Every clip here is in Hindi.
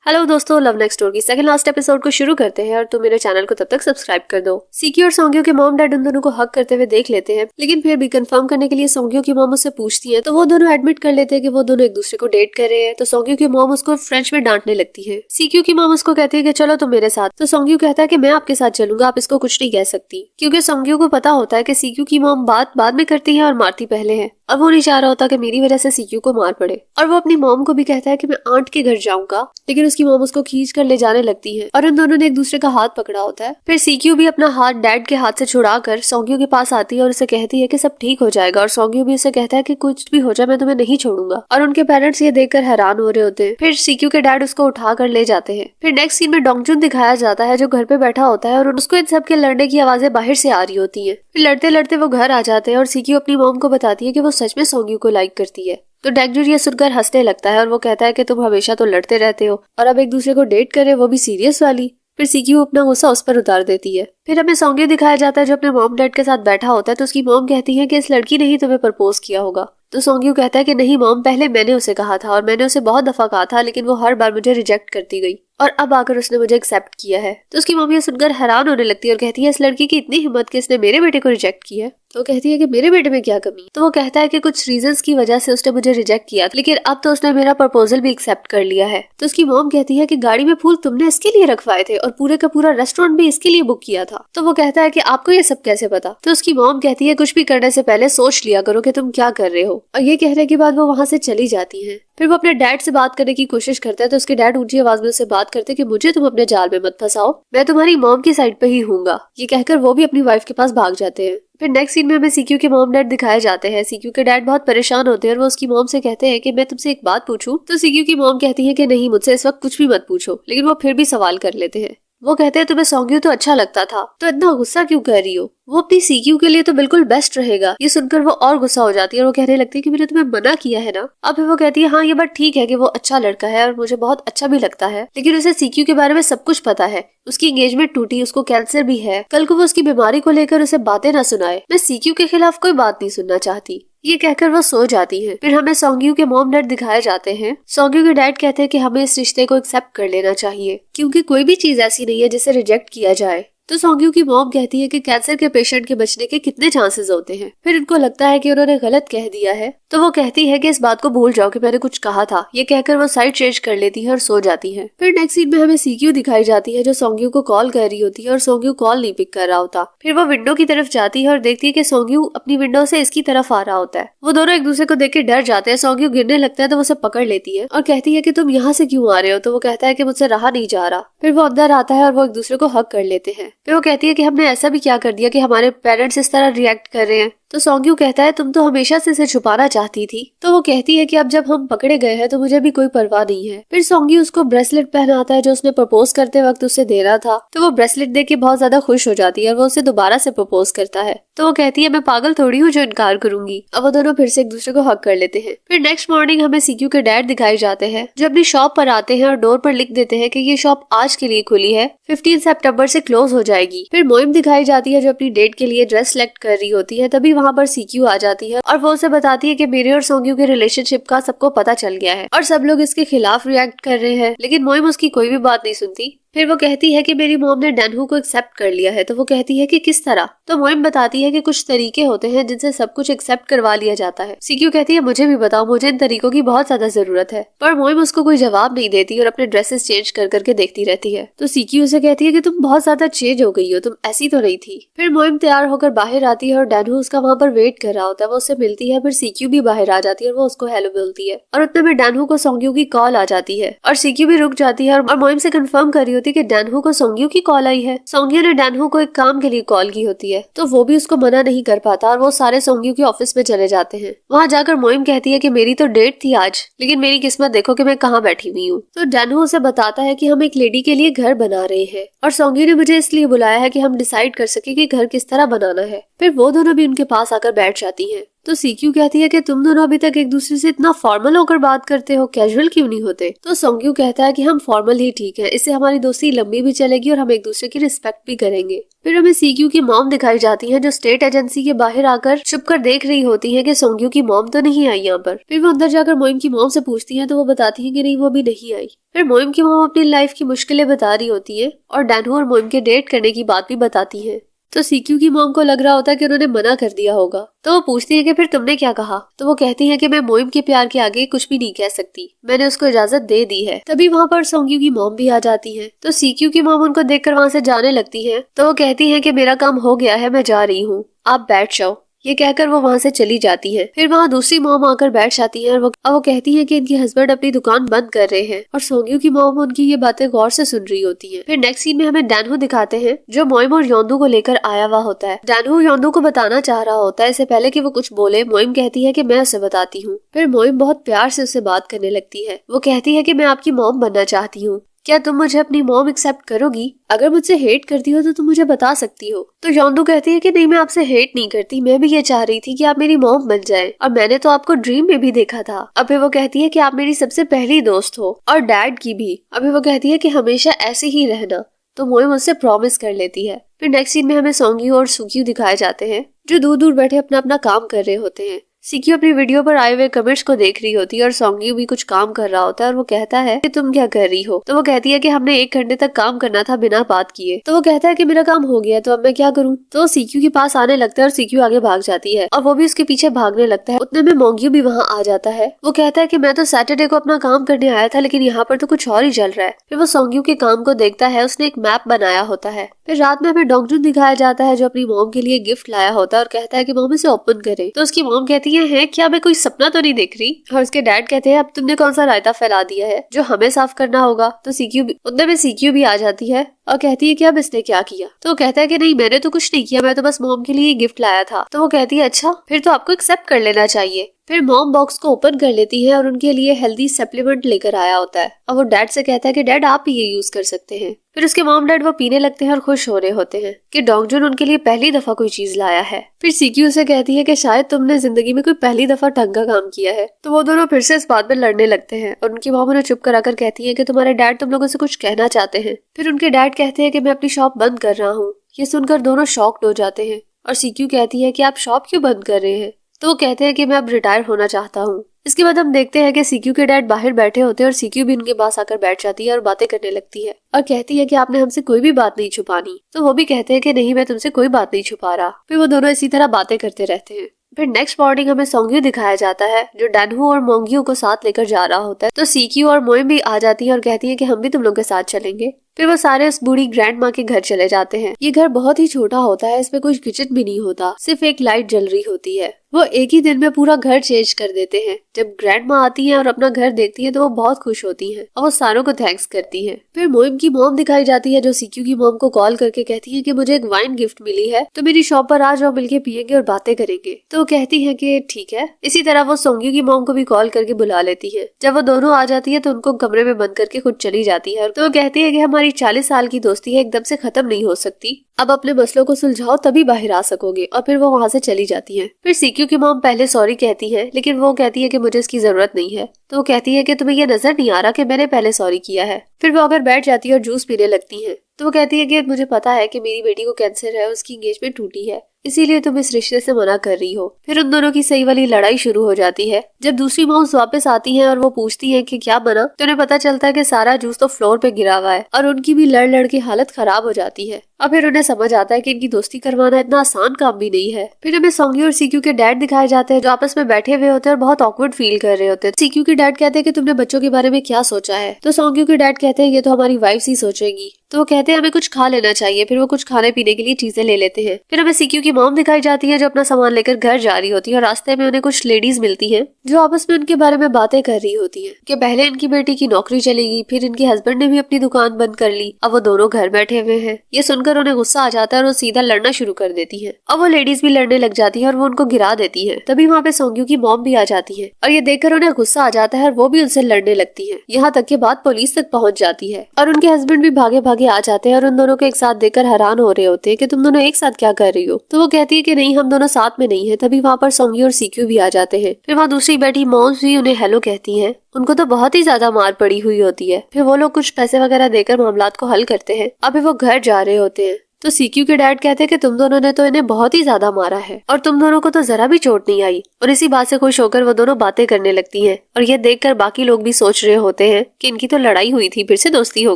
हेलो दोस्तों, लव नेक्स्ट डोर की सेकंड लास्ट एपिसोड को शुरू करते हैं और तुम मेरे चैनल को तब तक सब्सक्राइब कर दो। सीक्यू और सोंग्यो के मॉम डैड उन दोनों को हक करते हुए देख लेते हैं, लेकिन फिर भी कंफर्म करने के लिए सोंग्यो की मॉम उससे पूछती है तो वो दोनों एडमिट कर लेते हैं कि वो दोनों एक दूसरे को डेट कर रहे हैं। तो सोंग्यो की मॉम उसको फ्रेंच में डांटने लगती है। सीक्यू की मॉम उसको कहती है कि चलो तुम मेरे साथ। तो सोंग्यो कहता है कि मैं आपके साथ चलूंगा, आप इसको कुछ नहीं कह सकती, क्योंकि सोंग्यो को पता होता है कि सीक्यू की मॉम बात बाद में करती है और मारती पहले है, और वो नहीं चाह रहा होता कि मेरी वजह से सीक्यू को मार पड़े। और वो अपनी मॉम को भी कहता है कि मैं आंट के घर जाऊंगा, लेकिन उसकी मॉम उसको खींच कर ले जाने लगती है और उन दोनों ने एक दूसरे का हाथ पकड़ा होता है। फिर सीक्यू भी अपना हाथ डैड के हाथ से छुड़ाकर सोंग्यो के पास आती है और उसे कहती है कि सब ठीक हो जाएगा, और सोंग्यो भी उसे कहता है कि कुछ भी हो जाए मैं तुम्हें नहीं छोड़ूंगा। और उनके पेरेंट्स ये देखकर हैरान हो रहे होते हैं। फिर सीक्यू के डैड उसको उठा कर ले जाते हैं। फिर नेक्स्ट सीन में डोंगजुन दिखाया जाता है जो घर पे बैठा होता है और उसको इन सब के लड़ने की आवाजें बाहर से आ रही होती है। फिर लड़ते लड़ते वो घर आ जाते हैं और सीक्यू अपनी मॉम को बताती है कि वो सच में सोंग्यो को लाइक करती है। तो डोंगजुन ये सुनकर हंसने लगता है और वो कहता है कि तुम हमेशा तो लड़ते रहते हो और अब एक दूसरे को डेट करे, वो भी सीरियस वाली। फिर सीक्यू अपना गुस्सा उस पर उतार देती है। फिर हमें सोंग्यो दिखाया जाता है जो अपने मॉम डैड के साथ बैठा होता है। तो उसकी मॉम कहती है कि इस लड़की ने ही तुम्हें प्रपोज किया होगा। तो सोंग्यो कहता है कि नहीं मॉम, पहले मैंने उसे कहा था और मैंने उसे बहुत दफा कहा था, लेकिन वो हर बार मुझे रिजेक्ट करती गई और अब आकर उसने मुझे एक्सेप्ट किया है। तो उसकी मम्मी सुनकर हैरान होने लगती है और कहती है इस लड़की की इतनी हिम्मत कि इसने मेरे बेटे को रिजेक्ट किया है। तो कहती है कि मेरे बेटे में क्या कमी। तो वो कहता है कि कुछ रीजंस की वजह से उसने मुझे रिजेक्ट किया, लेकिन अब तो उसने मेरा प्रपोजल भी एक्सेप्ट कर लिया है। तो उसकी मॉम कहती है कि गाड़ी में फूल तुमने इसके लिए रखवाए थे और पूरे का पूरा रेस्टोरेंट भी इसके लिए बुक किया था। तो वो कहता है कि आपको ये सब कैसे पता। तो उसकी मॉम कहती है कुछ भी करने से पहले सोच लिया करो कि तुम क्या कर रहे हो। और ये कहने के बाद वो वहाँ से चली जाती है। फिर वो अपने डैड से बात करने की कोशिश करता है तो उसके डैड ऊंची आवाज में उससे बात करते कि मुझे तुम अपने जाल में मत फंसाओ, मैं तुम्हारी मॉम की साइड पे ही हूँगा। ये कहकर वो भी अपनी वाइफ के पास भाग जाते हैं। फिर नेक्स्ट सीन में हमें सीक्यू के मॉम डैड दिखाए जाते हैं। सीक्यू के डैड बहुत परेशान होते हैं और वो उसकी मॉम से कहते हैं कि मैं तुमसे एक बात पूछूं। तो सीक्यू की मॉम कहती है कि नहीं, मुझसे इस वक्त कुछ भी मत पूछो, लेकिन वो फिर भी सवाल कर लेते हैं। वो कहते हैं तुम्हें सोंग्यो तो अच्छा लगता था, तो इतना गुस्सा क्यों कर रही हो, वो अपनी सीक्यू के लिए तो बिल्कुल बेस्ट रहेगा। ये सुनकर वो और गुस्सा हो जाती है और वो कहने लगती है कि मैंने तुम्हें मना किया है ना। अब फिर वो कहती है हाँ ये बात ठीक है कि वो अच्छा लड़का है और मुझे बहुत अच्छा भी लगता है, लेकिन उसे सीक्यू के बारे में सब कुछ पता है। उसकी एंगेजमेंट टूटी, उसको कैंसर भी है, कल को वो उसकी बीमारी को लेकर उसे बातें न सुनाए। मैं सीक्यू के खिलाफ कोई बात नहीं सुनना चाहती। ये कहकर वो सो जाती है। फिर हमें सोंग्यो के मॉम डैड दिखाए जाते हैं। सोंग्यो के डैड कहते हैं कि हमें इस रिश्ते को एक्सेप्ट कर लेना चाहिए, क्योंकि कोई भी चीज ऐसी नहीं है जिसे रिजेक्ट किया जाए। तो सोंग्यो की मॉम कहती है कि कैंसर के पेशेंट के बचने के कितने चांसेस होते हैं। फिर इनको लगता है कि उन्होंने गलत कह दिया है, तो वो कहती है कि इस बात को भूल जाओ कि मैंने कुछ कहा था। ये कहकर वो साइड चेंज कर लेती है और सो जाती है। फिर नेक्स्ट सीन में हमें सीक्यू दिखाई जाती है जो सोंग्यो को कॉल कर रही होती है और सोंग्यो कॉल नहीं पिक कर रहा होता। फिर वो विंडो की तरफ जाती है और देखती है कि सोंग्यो अपनी विंडो से इसकी तरफ आ रहा होता है। वो दोनों एक दूसरे को देख के डर जाते हैं। सोंग्यो गिरने लगता है तो वो उसे पकड़ लेती है और कहती है कि तुम यहाँ से क्यों आ रहे हो। तो वो कहता है कि मुझसे रहा नहीं जा रहा। फिर वो अंदर आता है और वो एक दूसरे को हक कर लेते हैं। फिर वो कहती है कि हमने ऐसा भी क्या कर दिया कि हमारे पेरेंट्स इस तरह रिएक्ट कर रहे हैं। तो सोंग्यो कहता है तुम तो हमेशा से इसे छुपाना चाहती थी। तो वो कहती है कि अब जब हम पकड़े गए हैं तो मुझे भी कोई परवाह नहीं है। फिर सोंग्यो उसको ब्रेसलेट पहनाता है जो उसने प्रपोज करते वक्त उसे देना था। तो वो ब्रेसलेट देख के बहुत ज्यादा खुश हो जाती है और वो उसे दोबारा से प्रपोज करता है। तो वो कहती है मैं पागल थोड़ी हूँ जो इनकार करूंगी। अब वो दोनों फिर से एक दूसरे को हक कर लेते हैं। फिर नेक्स्ट मॉर्निंग हमें सीक्यू के डैड दिखाए जाते हैं जो अपनी शॉप पर आते हैं और डोर पर लिख देते हैं कि ये शॉप आज के लिए खुली है, 15 सितंबर से क्लोज हो जाएगी। फिर मोइम दिखाई जाती है जो अपनी डेट के लिए ड्रेस सेलेक्ट कर रही होती है। तभी वहाँ पर सीक्यू आ जाती है और वो उसे बताती है कि मेरे और सोंग्यो के रिलेशनशिप का सबको पता चल गया है और सब लोग इसके खिलाफ रिएक्ट कर रहे हैं, लेकिन मोइम उसकी कोई भी बात नहीं सुनती। फिर वो कहती है कि मेरी मॉम ने डैनहू को एक्सेप्ट कर लिया है। तो वो कहती है कि किस तरह। तो मोइम बताती है कि कुछ तरीके होते हैं जिनसे सब कुछ एक्सेप्ट करवा लिया जाता है। सीक्यू कहती है मुझे भी बताओ, मुझे इन तरीकों की बहुत ज्यादा जरूरत है। पर मोइम उसको कोई जवाब नहीं देती और अपने ड्रेसेस चेंज कर करके देखती रहती है। तो सीक्यू उसे कहती है कि तुम बहुत ज्यादा चेंज हो गई हो, तुम ऐसी तो नहीं थी। फिर मोइम तैयार होकर बाहर आती है और डैनहू उसका वहाँ पर वेट कर रहा होता है। वो उससे मिलती है। फिर सीक्यू भी बाहर आ जाती है और वो उसको हेलो बोलती है और उतने में डैनहू को सोंग्यो की कॉल आ जाती है और सीक्यू भी रुक जाती है और मोइम से कंफर्म कर रही होती है कि डैनहू को सोंग्यो की कॉल आई है। सोंग्यो ने डैनहू को एक काम के लिए कॉल की होती है, तो वो भी उसको मना नहीं कर पाता और वो सारे सोंग्यो के ऑफिस में चले जाते हैं। वहाँ जाकर मोइम कहती है कि मेरी तो डेट थी आज, लेकिन मेरी किस्मत देखो कि मैं कहाँ बैठी हुई हूँ। तो डैनहू उसे बताता है कि हम एक लेडी के लिए घर बना रहे हैं और सोंग्यो ने मुझे इसलिए बुलाया है कि हम डिसाइड कर सके कि घर किस तरह बनाना है। फिर वो दोनों भी उनके पास आकर बैठ जाती है। तो सीक्यू कहती है कि तुम दोनों अभी तक एक दूसरे से इतना फॉर्मल होकर बात करते हो, कैजुअल क्यों नहीं होते? तो सोंग्यू कहता है कि हम फॉर्मल ही ठीक है, इससे हमारी दोस्ती लंबी भी चलेगी और हम एक दूसरे की रिस्पेक्ट भी करेंगे। फिर हमें सीक्यू की मॉम दिखाई जाती है जो स्टेट एजेंसी के बाहर आकर छुप कर देख रही होती है कि सोंग्यू की मॉम तो नहीं आई यहाँ पर। फिर वो अंदर जाकर मोइम की मॉम से पूछती है तो वो बताती है कि नहीं, वो भी नहीं आई। फिर मोइम की मॉम अपनी लाइफ की मुश्किलें बता रही होती है और डैनहू और मोइम के डेट करने की बात भी बताती है। तो सीक्यू की मॉम को लग रहा होता है कि उन्होंने मना कर दिया होगा, तो वो पूछती है कि फिर तुमने क्या कहा? तो वो कहती है कि मैं मोइम के प्यार के आगे कुछ भी नहीं कह सकती, मैंने उसको इजाजत दे दी है। तभी वहाँ पर सोंग्यू की मॉम भी आ जाती है। तो सीक्यू की मॉम उनको देखकर वहाँ से जाने लगती है। तो वो कहती है कि मेरा काम हो गया है, मैं जा रही हूँ, आप बैठ जाओ। ये कहकर वो वहाँ से चली जाती है। फिर वहाँ दूसरी मॉम आकर बैठ जाती है और वो कहती है कि इनके हस्बैंड अपनी दुकान बंद कर रहे हैं और सोंग्यू की मॉम उनकी ये बातें गौर से सुन रही होती है। फिर नेक्स्ट सीन में हमें डैनहू दिखाते हैं जो मोइम और योंदू को लेकर आया हुआ होता है। डैनहू योंदू को बताना चाह रहा होता है, इससे पहले कि वो कुछ बोले मोइम कहती है कि मैं उसे बताती हूँ। फिर मोइम बहुत प्यार से उससे बात करने लगती है। वो कहती है कि मैं आपकी मॉम बनना चाहती हूँ, क्या तुम मुझे अपनी मॉम एक्सेप्ट करोगी? अगर मुझसे हेट करती हो तो तुम मुझे बता सकती हो। तो योंदू कहती है कि नहीं, मैं आपसे हेट नहीं करती, मैं भी ये चाह रही थी कि आप मेरी मॉम बन जाएं और मैंने तो आपको ड्रीम में भी देखा था। अब फिर वो कहती है कि आप मेरी सबसे पहली दोस्त हो और डैड की भी। अभी वो कहती है कि हमेशा ऐसे ही रहना। तो मोइम उससे प्रॉमिस कर लेती है। फिर नेक्स्ट सीन में हमें सोंग्यू और सुक्यू दिखाए जाते हैं जो दूर दूर बैठे अपना अपना काम कर रहे होते हैं। सीक्यू अपनी वीडियो पर आए हुए कमेंट्स को देख रही होती है और सोंग्यू भी कुछ काम कर रहा होता है और वो कहता है कि तुम क्या कर रही हो? तो वो कहती है कि हमने 1 घंटे तक काम करना था बिना बात किए। तो वो कहता है कि मेरा काम हो गया, तो अब मैं क्या करूं? तो वो सीक्यू के पास आने लगता है और सीक्यू आगे भाग जाती है और वो भी उसके पीछे भागने लगता है। उतने में मोंग्यू भी वहाँ आ जाता है। वो कहता है कि मैं तो सैटरडे को अपना काम करने आया था, लेकिन यहाँ पर तो कुछ और ही चल रहा है। फिर वो सोंग्यू के काम को देखता है, उसने एक मैप बनाया होता है। फिर रात में हमें डोंगजुन दिखाया जाता है जो अपनी मॉम के लिए गिफ्ट लाया होता है और कहता है कि मॉम इसे ओपन करे। तो उसकी मॉम कहती है क्या मैं कोई सपना तो नहीं देख रही? और उसके डैड कहते हैं अब तुमने कौन सा रायता फैला दिया है जो हमें साफ करना होगा। तो सीक्यू भी आ जाती है और कहती है कि अब इसने क्या किया? तो वो कहता है कि नहीं, मैंने तो कुछ नहीं किया, मैं तो बस मॉम के लिए गिफ्ट लाया था। तो वो कहती है अच्छा, फिर तो आपको एक्सेप्ट कर लेना चाहिए। फिर मॉम बॉक्स को ओपन कर लेती है और उनके लिए हेल्दी सप्लीमेंट लेकर आया होता है और वो डैड से कहता है कि डैड आप भी ये यूज कर सकते हैं। फिर उसके मॉम डैड वो पीने लगते हैं और खुश हो रहे होते हैं कि डोंगजुन उनके लिए पहली दफा कोई चीज लाया है। फिर सीक्यू से कहती है कि शायद तुमने जिंदगी में कोई पहली दफा ढंग का काम किया है। तो वो दोनों फिर से इस बात में लड़ने लगते हैं और उनकी मॉम उन्हें चुप कराकर कहती है कि तुम्हारे डैड तुम लोगों से कुछ कहना चाहते हैं। फिर उनके डैड कहते हैं कि मैं अपनी शॉप बंद कर रहा हूँ। ये सुनकर दोनों शॉक्ड हो जाते हैं और सीक्यू कहती है कि आप शॉप क्यों बंद कर रहे हैं? तो वो कहते हैं कि मैं अब रिटायर होना चाहता हूँ। इसके बाद हम देखते हैं कि सीक्यू के डैड बाहर बैठे होते हैं और सीक्यू भी उनके पास आकर बैठ जाती है और बातें करने लगती है और कहती है कि आपने हमसे कोई भी बात नहीं छुपानी। तो वो भी कहते हैं कि नहीं, मैं तुमसे कोई बात नहीं छुपा रहा। फिर वो दोनों इसी तरह बातें करते रहते हैं। फिर नेक्स्ट मॉर्निंग हमें सोंग्यू दिखाया जाता है जो डैनहू और मोंग्यू को साथ लेकर जा रहा होता है। तो सीक्यू और मोइम भी आ जाती है और कहती है कि हम भी तुम लोग के साथ चलेंगे। फिर वो सारे उस बूढ़ी ग्रैंड माँ के घर चले जाते हैं। ये घर बहुत ही छोटा होता है, इसमें कुछ किचन भी नहीं होता, सिर्फ एक लाइट जल रही होती है। वो एक ही दिन में पूरा घर चेंज कर देते हैं। जब ग्रैंड माँ आती है और अपना घर देखती है तो वो बहुत खुश होती है और वो सारों को थैंक्स करती है। फिर मोइम की मॉम दिखाई जाती है जो सीक्यू की मॉम को कॉल करके कहती है कि मुझे एक वाइन गिफ्ट मिली है, तो मेरी शॉप पर आ जाओ, मिलके पियेंगे और बातें करेंगे। तो वो कहती है कि ठीक है। इसी तरह वो सोंग्यू की मॉम को भी कॉल करके बुला लेती है। जब वो दोनों आ जाती है तो उनको कमरे में बंद करके खुद चली जाती है। तो वो कहती है कि हमारी 40 साल की दोस्ती है, एकदम से खत्म नहीं हो सकती, अब अपने मसलों को सुलझाओ तभी बाहर आ सकोगे। और फिर वो वहाँ से चली जाती है। फिर सीक्यू की मॉम पहले सॉरी कहती है, लेकिन वो कहती है कि मुझे इसकी जरूरत नहीं है। तो वो कहती है कि तुम्हें ये नजर नहीं आ रहा कि मैंने पहले सॉरी किया है। फिर वो अगर बैठ जाती है और जूस पीने लगती है। तो वो कहती है कि मुझे पता है कि मेरी बेटी को कैंसर है, उसकी एंगेजमेंट टूटी है, इसीलिए तुम इस रिश्ते से मना कर रही हो। फिर उन दोनों की सही वाली लड़ाई शुरू हो जाती है। जब दूसरी मॉम्स वापस आती हैं और वो पूछती हैं कि क्या बना, तो उन्हें पता चलता है कि सारा जूस तो फ्लोर पे गिरा हुआ है और उनकी भी लड़ लड़ की हालत खराब हो जाती है। और फिर उन्हें समझ आता है कि इनकी दोस्ती करवाना इतना आसान काम भी नहीं है। फिर हमें सोंग्यू और सीक्यू के डैड दिखाए जाते हैं जो आपस में बैठे हुए होते हैं और बहुत ऑकवर्ड फील कर रहे होते हैं। सीक्यू के डैड कहते हैं कि तुमने बच्चों के बारे में क्या सोचा है? तो सोंग्यू के डैड कहते हैं ये तो हमारी वाइफ्स ही सोचेगी। तो वो कहते हैं हमें कुछ खा लेना चाहिए। फिर वो कुछ खाने पीने के लिए चीजें ले लेते हैं। फिर हमें सीक्यू की मॉम दिखाई जाती है जो अपना सामान लेकर घर जा रही होती है और रास्ते में उन्हें कुछ लेडीज मिलती हैं जो आपस में उनके बारे में बातें कर रही होती हैं कि पहले इनकी बेटी की नौकरी चलेगी, फिर इनके हस्बैंड ने भी अपनी दुकान बंद कर ली, अब वो दोनों घर बैठे हुए हैं। ये सुनकर सुनकर उन्हें गुस्सा आ जाता है और वो सीधा लड़ना शुरू कर देती है। अब वो लेडीज भी लड़ने लग जाती है और वो उनको गिरा देती है। तभी वहाँ पे सोंग्यू की मॉम भी आ जाती है और ये देखकर उन्हें गुस्सा आ जाता है और वो भी उनसे लड़ने लगती है। यहाँ तक कि बात पुलिस तक पहुँच जाती है और उनके हस्बैंड भी भागे भागे आ जाते हैं और उन दोनों को एक साथ देखकर हैरान हो रहे होते हैं कि तुम दोनों एक साथ क्या कर रही हो। तो वो कहती है कि नहीं, हम दोनों साथ में नहीं है। तभी वहाँ पर सोंग्यू और सीक्यू भी आ जाते हैं। फिर वहाँ दूसरी बैठी मॉम्स भी उन्हें हेलो कहती है। उनको तो बहुत ही ज्यादा मार पड़ी हुई होती है। फिर वो लोग कुछ पैसे वगैरह देकर मामलात को हल करते हैं। अभी वो घर जा रहे होते हैं तो सीक्यू के डैड कहते हैं कि तुम दोनों ने तो इन्हें बहुत ही ज्यादा मारा है और तुम दोनों को तो जरा भी चोट नहीं आई। और इसी बात से खुश होकर वो दोनों बातें करने लगती हैं और ये देखकर बाकी लोग भी सोच रहे होते हैं कि इनकी तो लड़ाई हुई थी, फिर से दोस्ती हो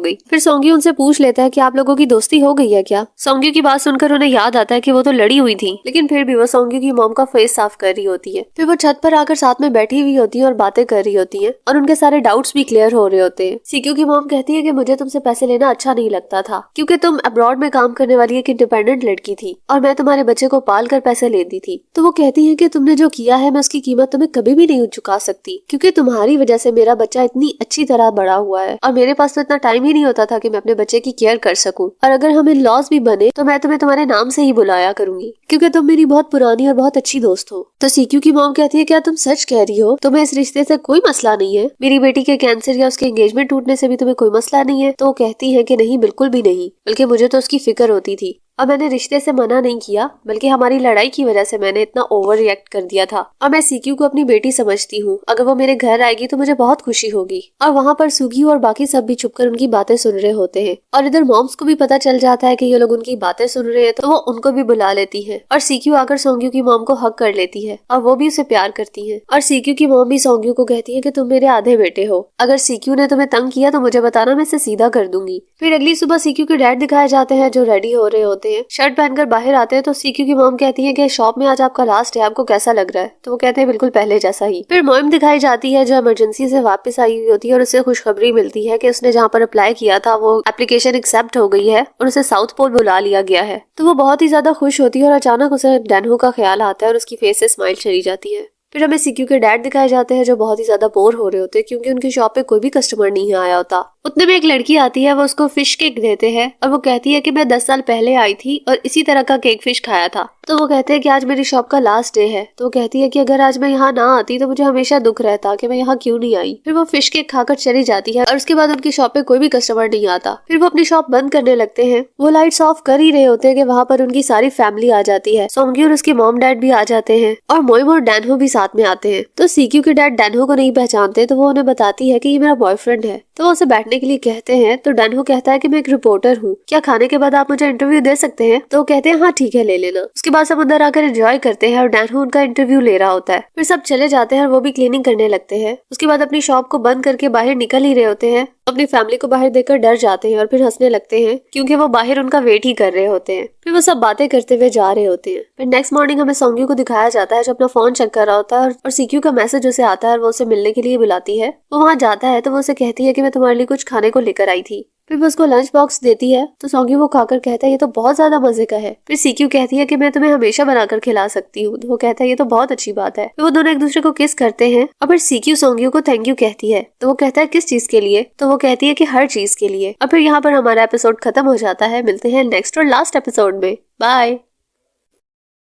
गई। फिर सोंग्यू उनसे पूछ लेता है कि आप लोगों की दोस्ती हो गई है क्या। सोंग्यू की बात सुनकर उन्हें याद आता है कि वो तो लड़ी हुई थी, लेकिन फिर भी वो सोंग्यू की मॉम का फेस साफ कर रही होती है। फिर वो छत पर आकर साथ में बैठी हुई होती है और बातें कर रही होती है और उनके सारे डाउट्स भी क्लियर हो रहे होते हैं। सीक्यू की मॉम कहती है कि मुझे तुमसे पैसे लेना अच्छा नहीं लगता था क्योंकि तुम अब्रॉड में काम करने वाली एक इंडिपेंडेंट लड़की थी और मैं तुम्हारे बच्चे को पाल कर पैसे लेती थी। तो वो कहती है कि तुमने जो किया है मैं उसकी कीमत तुम्हें कभी भी नहीं चुका सकती क्योंकि तुम्हारी वजह से मेरा बच्चा इतनी अच्छी तरह बड़ा हुआ है और मेरे पास तो इतना टाइम ही नहीं होता था कि मैं अपने बच्चे की केयर कर सकूं। और अगर हम इन लॉस भी बने तो मैं तुम्हें तुम्हारे नाम से ही बुलाया करूंगी क्योंकि तुम मेरी बहुत पुरानी और बहुत अच्छी दोस्त हो। तो सीक्यू की मॉम कहती है क्या तुम सच कह रही हो? तुम्हें इस रिश्ते से कोई मसला नहीं है? मेरी बेटी के कैंसर या उसके एंगेजमेंट टूटने से भी तुम्हें कोई मसला नहीं है? तो वो कहती है कि नहीं, बिल्कुल भी नहीं, बल्कि मुझे तो उसकी फिक्र होती थी और मैंने रिश्ते से मना नहीं किया, बल्कि हमारी लड़ाई की वजह से मैंने इतना ओवर रिएक्ट कर दिया था। और मैं सीक्यू को अपनी बेटी समझती हूँ। अगर वो मेरे घर आएगी तो मुझे बहुत खुशी होगी। और वहाँ पर सुगी और बाकी सब भी छुपकर उनकी बातें सुन रहे होते हैं और इधर मॉम्स को भी पता चल जाता है कि ये लोग उनकी बातें सुन रहे हैं, तो वो उनको भी बुला लेती है और सीक्यू आकर सोंग्यू की मॉम को हक कर लेती है और वो भी उसे प्यार करती है। और सीक्यू की मॉम भी सोंग्यू को कहती है कि तुम मेरे आधे बेटे हो, अगर सीक्यू ने तुम्हें तंग किया तो मुझे बताना, मैं इसे सीधा कर दूंगी। फिर अगली सुबह सीक्यू के डैड दिखाए जाते हैं जो रेडी हो रहे होते हैं। शर्ट पहनकर बाहर आते हैं तो सीक्यू की मॉम कहती है कि शॉप में आज आपका लास्ट है, आपको कैसा लग रहा है? तो वो कहते हैं बिल्कुल पहले जैसा ही। फिर मोइम दिखाई जाती है जो इमरजेंसी से वापस आई हुई होती है और उसे खुशखबरी मिलती है कि उसने जहाँ पर अप्लाई किया था वो एप्लीकेशन एक्सेप्ट हो गई है और उसे साउथ पोल बुला लिया गया है। तो वो बहुत ही ज्यादा खुश होती है और अचानक उसे डैनहो का ख्याल आता है और उसकी फेस से स्माइल चली जाती है। फिर हमें सीक्यू के डैड दिखाए जाते हैं जो बहुत ही ज्यादा बोर हो रहे होते हैं क्योंकि उनकी शॉप पे कोई भी कस्टमर नहीं आया होता। उतने में एक लड़की आती है, वो उसको फिश केक देते हैं और वो कहती है कि मैं 10 साल पहले आई थी और इसी तरह का केक फिश खाया था। तो वो कहते हैं कि आज मेरी शॉप का लास्ट डे है। तो वो कहती है कि अगर आज मैं यहाँ ना आती तो मुझे हमेशा दुख रहता कि मैं यहाँ क्यों नहीं आई। फिर वो फिश केक खाकर चली जाती है और उसके बाद उनकी शॉप पे कोई भी कस्टमर नहीं आता। फिर वो अपनी शॉप बंद करने लगते हैं। वो लाइट्स ऑफ कर ही रहे होते हैं कि वहाँ पर उनकी सारी फैमिली आ जाती है। सोंग्यू और उसके मॉम डैड भी आ जाते हैं और मोइम और डैनहो भी साथ में आते हैं। तो सीक्यू के डैड डैनहो को नहीं पहचानते तो वो उन्हें बताती है कि ये मेरा बॉयफ्रेंड है। तो वो उसे बैठने के लिए कहते हैं तो डैनहो कहता है कि मैं एक रिपोर्टर हूँ, क्या खाने के बाद आप मुझे इंटरव्यू दे सकते हैं? तो वो कहते हैं हाँ ठीक है, ले लेना। उसके बाद सब अंदर आकर एंजॉय करते हैं और डैनहो उनका इंटरव्यू ले रहा होता है। फिर सब चले जाते हैं और वो भी क्लीनिंग करने लगते हैं। उसके बाद अपनी शॉप को बंद करके बाहर निकल ही रहे होते हैं। अपनी फैमिली को बाहर देखकर डर जाते हैं और फिर हंसने लगते हैं क्योंकि वो बाहर उनका वेट ही कर रहे होते हैं। फिर वो सब बातें करते हुए जा रहे होते हैं। फिर नेक्स्ट मॉर्निंग हमें सोंग्यू को दिखाया जाता है जो अपना फोन चेक कर रहा होता है और सीक्यू का मैसेज उसे आता है और वो उसे मिलने के लिए बुलाती है। वो वहाँ जाता है तो वो उसे कहती है कि मैं तुम्हारे लिए कुछ खाने को लेकर आई थी। फिर वो उसको लंच बॉक्स देती है तो सोंग्यू वो खाकर कहता है ये तो बहुत ज्यादा मजे का है। फिर सीक्यू कहती है कि मैं तुम्हें हमेशा बनाकर खिला सकती हूँ। तो वो कहता है ये तो बहुत अच्छी बात है। फिर वो दोनों एक दूसरे को किस करते हैं और फिर सीक्यू सोंग्यू को थैंक यू कहती है। तो वो कहता है किस चीज के लिए? तो वो कहती है कि हर चीज के लिए। और फिर यहाँ पर हमारा एपिसोड खत्म हो जाता है। मिलते हैं नेक्स्ट और लास्ट एपिसोड में। बाय।